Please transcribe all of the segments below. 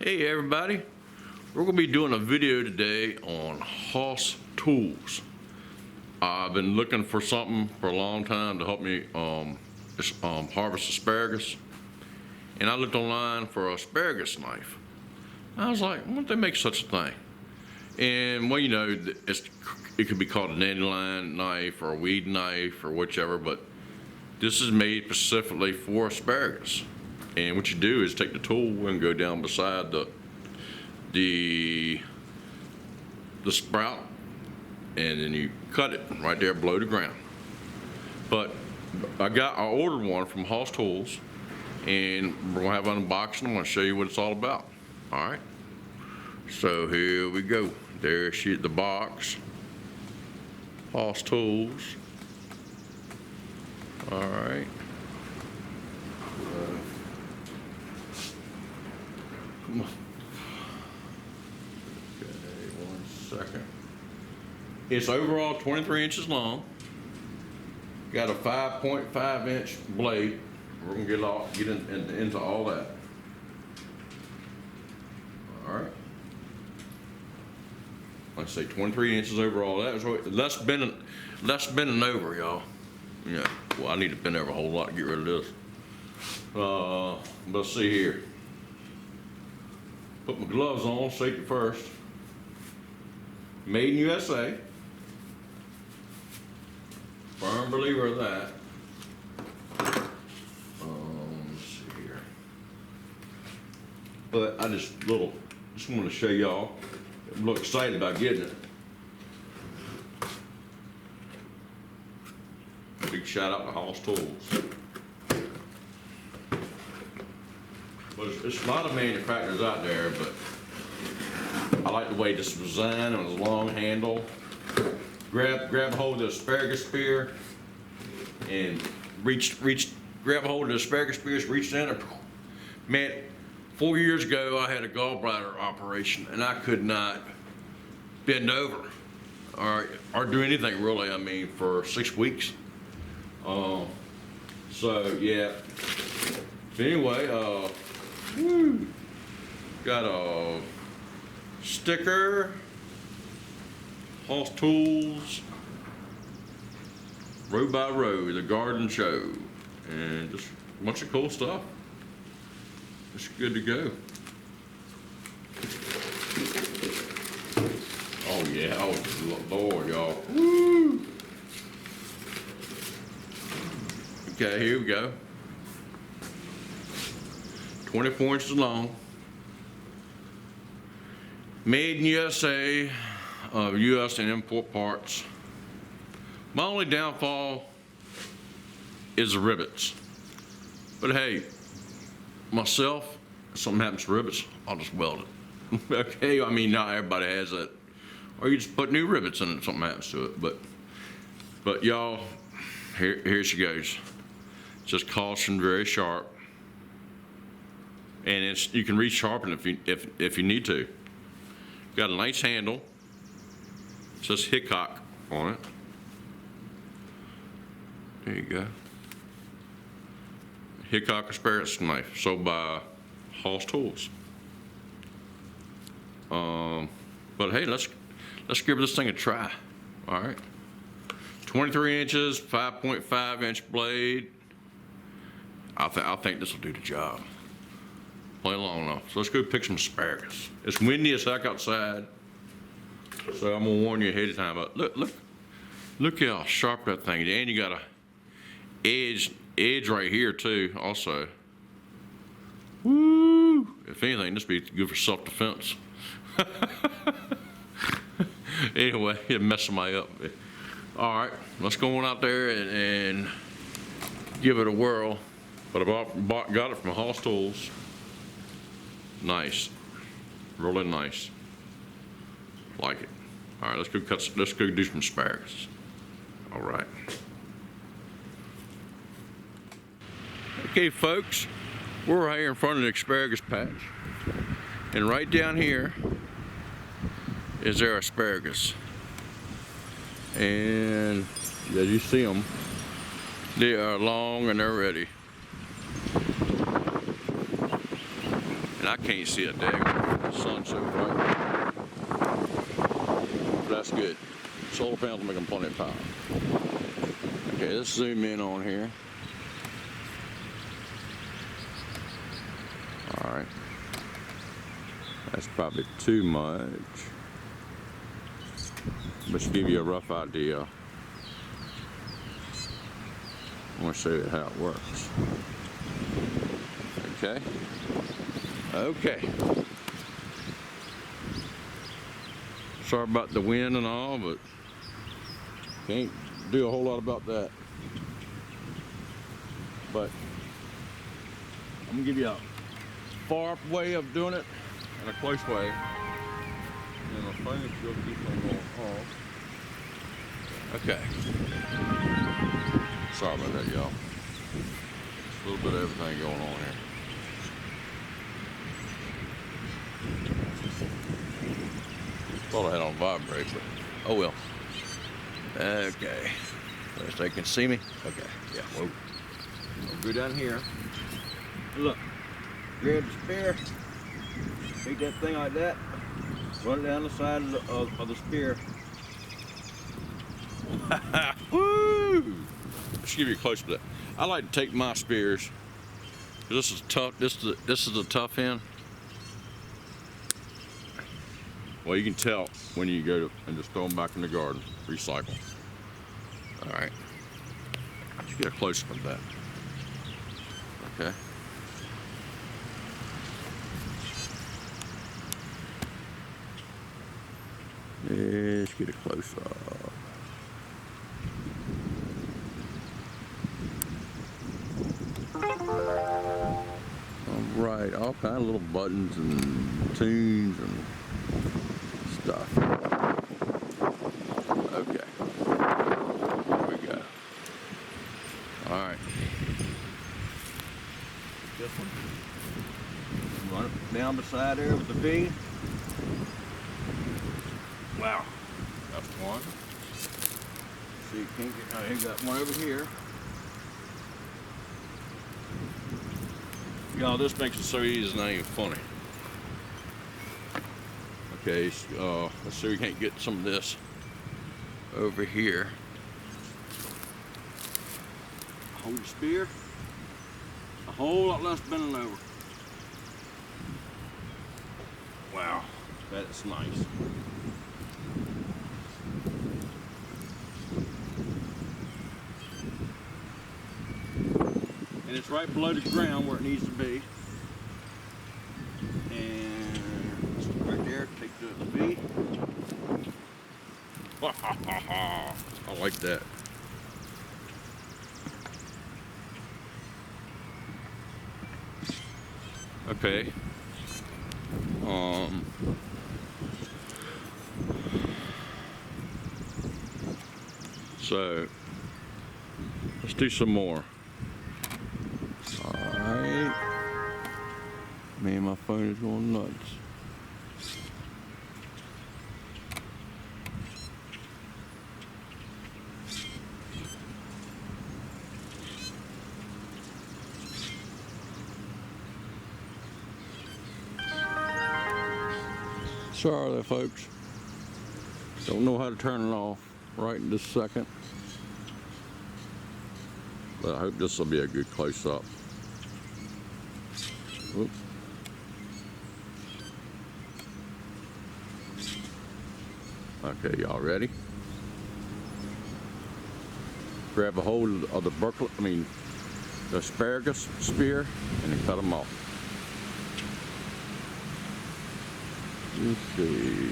Hey everybody, we're going to be doing a video today on HOSS tools. I've been looking for something for a long time to help me harvest asparagus, and I looked online for an asparagus knife. I was like, why don't they make such a thing? And well, you know, it could be called a dandelion knife or a weed knife or whichever, but this is made specifically for asparagus. And what you do is take the tool and go down beside the sprout, and then you cut it right there below the ground. But I ordered one from HOSS Tools, and we're gonna have an unboxing. I'm gonna show you what it's all about. All right. So here we go. There's the box. HOSS Tools. All right. Come on. Okay, 1 second. It's overall 23 inches long. Got a 5.5 inch blade. We're gonna get into all that. All right. Let's say 23 inches overall. That was less bending over, y'all. Yeah. Well, I need to bend over a whole lot to get rid of this. Let's see here. Put my gloves on, safety first. Made in USA. Firm believer of that. Let's see here. But I just want to show y'all. I'm a little excited about getting it. Big shout out to HOSS Tools. But there's a lot of manufacturers out there, but I like the way this is designed. It was a long handle. Grab a hold of the asparagus spear and grab a hold of the asparagus spears, reach in and man, 4 years ago I had a gallbladder operation and I could not bend over or do anything really, I mean, for 6 weeks. So yeah. But anyway, got a sticker, HOSS Tools, row by row, the garden show, and just a bunch of cool stuff. It's good to go. Oh yeah, oh Lord, y'all. Woo! Okay, here we go. 24 inches long. Made in USA, US and import parts. My only downfall is the rivets. But hey, myself, if something happens to rivets, I'll just weld it. Okay, I mean, not everybody has that. Or you just put new rivets in it if something happens to it. But y'all, here she goes. Just caution, very sharp. And you can re-sharpen if you need to. Got a nice handle. It says Hickok on it. There you go. Hickok Asparagus Knife, sold by HOSS Tools. But hey, let's give this thing a try. All right. 23 inches, 5.5 inch blade. I think this will do the job. Play long enough. So let's go pick some asparagus. It's windy as heck outside, so I'm gonna warn you ahead of time. But look how sharp that thing is, and you got a edge right here too. Also, woo! If anything, this would be good for self-defense. Anyway, it messed somebody up. All right, let's go on out there and give it a whirl. But I got it from HOSS Tools. Nice, really nice. Like it. All right, let's go do some asparagus. All right. Okay, folks, we're right here in front of the asparagus patch, and right down here is our asparagus. And as you see them, they are long and they're ready. And I can't see a dang. The sun's so bright. That's good. Solar panels make them plenty of power. Okay, let's zoom in on here. All right. That's probably too much. Let's give you a rough idea. I want to show you how it works. Okay. Okay. Sorry about the wind and all, but can't do a whole lot about that. But I'm gonna give you a far way of doing it and a close way. And the furnace will keep on going off. Okay. Sorry about that, y'all. A little bit of everything going on here. Thought I had on vibrate, but oh well. Okay. Best they can see me. Okay. Yeah. Whoa. I'll go down here. Look. Grab the spear. Take that thing like that. Run it down the side of the spear. Woo! Let's give you a close to that. I like to take my spears. This is tough. This is the tough end. Well, you can tell when you go to and just throw them back in the garden. Recycle. All right. Let's get a close up of that. Okay. Let's get a close up. All right, all kind of little buttons and tunes and stuff. Okay, there we go. All right. This one. Run it down beside there with the V. Wow, that's one. See, you can't get. Oh, you got one over here. Y'all, this makes it so easy, it's not even funny. Okay, let's see if we can't get some of this over here. Hold the spear. A whole lot less bending over. Wow, that's nice. And it's right below the ground where it needs to be. And right there, take the V. I like that. Okay. So let's do some more. Alright. Man, my phone is going nuts. Sorry there, folks. Don't know how to turn it off right in this second. But I hope this will be a good close-up. Oops. Okay, y'all ready? Grab a hold of the asparagus spear, and then cut them off. Let's see.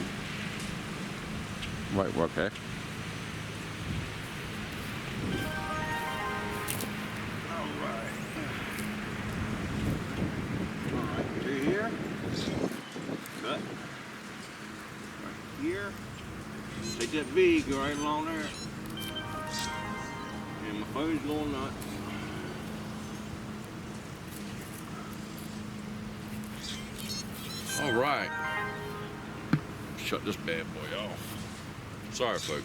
Right, okay. Take that V, go right along there. And my phone's going nuts. All right. Shut this bad boy off. Sorry, folks.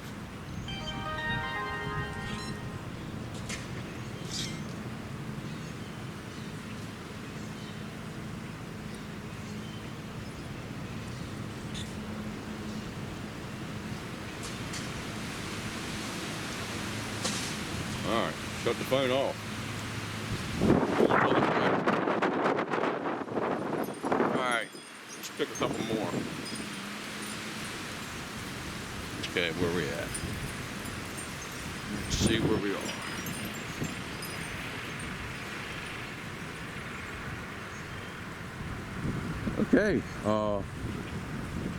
All right, shut the phone off. All right, let's pick a couple more. Okay, where we at? Let's see where we are. Okay,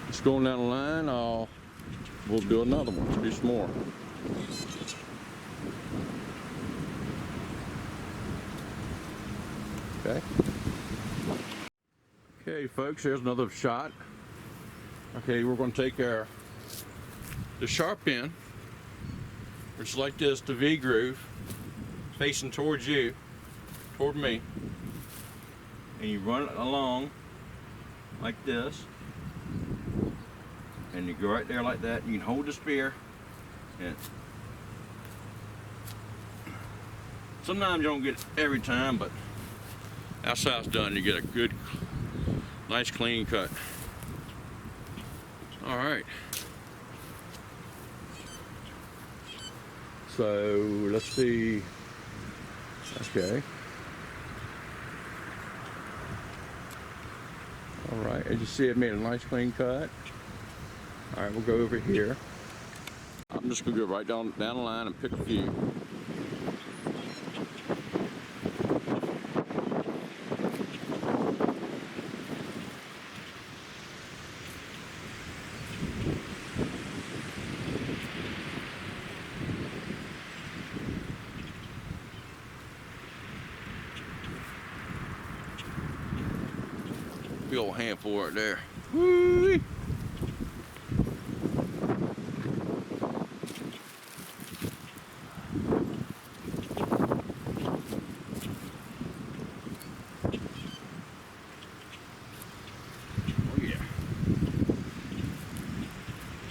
just going down the line, we'll do another one, let's do some more. Okay. Okay, folks, here's another shot. Okay, we're going to take the sharp end, which is like this, the V groove, facing towards you, toward me, and you run it along like this, and you go right there like that. You can hold the spear, and sometimes you don't get it every time, but that's how it's done. You get a good, nice clean cut. All right. So let's see. Okay. All right, as you see, it made a nice clean cut. All right, we'll go over here. I'm just gonna go right down the line and pick a few. Big old handful right there. Woo-wee. Oh yeah.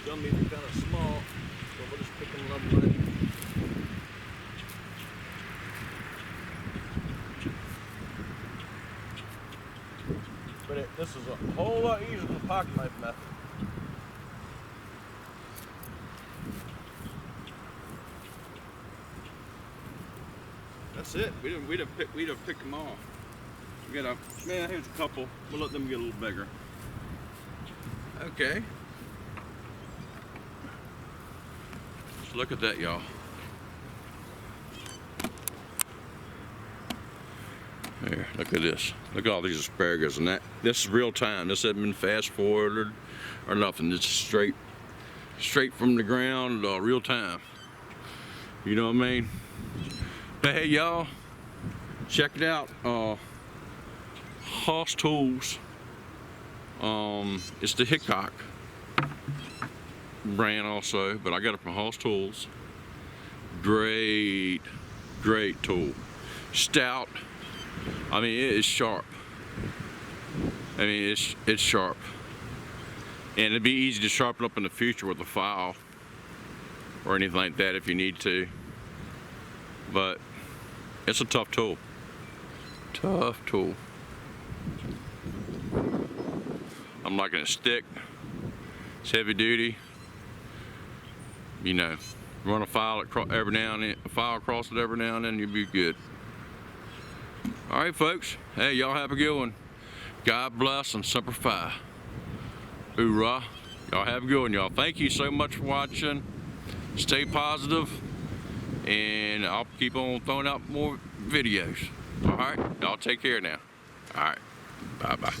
Some of these are kind of small, so we'll just pick them up one. But this is a whole lot easier than the pocket knife method. That's it. We done picked them off. We got here's a couple. We'll let them get a little bigger. Okay. Just look at that, y'all. Here, look at this. Look at all these asparagus, and this is real time. This hasn't been fast forwarded or nothing. It's straight from the ground, real time. You know what I mean? But hey, y'all, check it out. HOSS tools. It's the Hickok brand also, but I got it from HOSS tools. Great tool. Stout. I mean, it is sharp. I mean, it's sharp, and it'd be easy to sharpen up in the future with a file or anything like that if you need to. But it's a tough tool. Tough tool. I'm liking a stick. It's heavy duty. You know, run a file every now and then, across it every now and then, you'll be good. All right, folks. Hey, y'all have a good one. God bless and Semper Fi. Hoorah. Y'all have a good one, y'all. Thank you so much for watching. Stay positive, and I'll keep on throwing out more videos. All right? Y'all take care now. All right. Bye-bye.